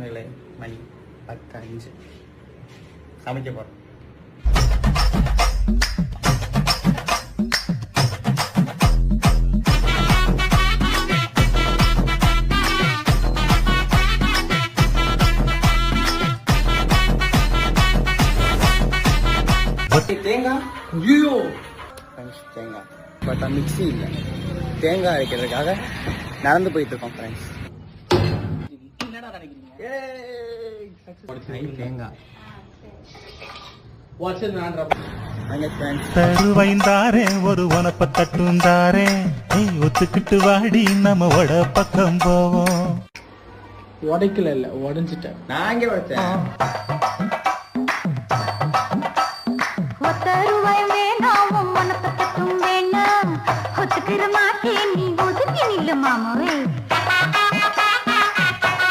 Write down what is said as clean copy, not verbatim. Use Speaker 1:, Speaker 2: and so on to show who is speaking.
Speaker 1: மேலே மணி 10:05 சமைக்க போகிறோம். தேங்காய் ஐயோ ஃப்ரெண்ட்ஸ், தேங்காய் பார்த்தா மிக்ஸி இல்லை, தேங்காய் அரைக்கிறதுக்காக நடந்து போயிட்டு இருக்கோம் ஃப்ரெண்ட்ஸ். என்னடா நினைக்கிறீங்க? தேங்காய்
Speaker 2: தருவைந்தாரே ஒரு உனப்ப தட்டுந்தாரே, நீ ஒத்துக்கிட்டு வாடி நம்ம உட பக்கம் போவோம்.
Speaker 3: உடைக்கல இல்ல உடைஞ்சிட்டேன்.
Speaker 1: நான் இங்கே வச்சேன்.
Speaker 4: ஒத்தருவாய் வேணாவும் உனப்ப தட்டும் வேணாம், ஒத்துக்கிற மாட்டேன் நீ ஒதுக்கி நில்லு மாமாவே.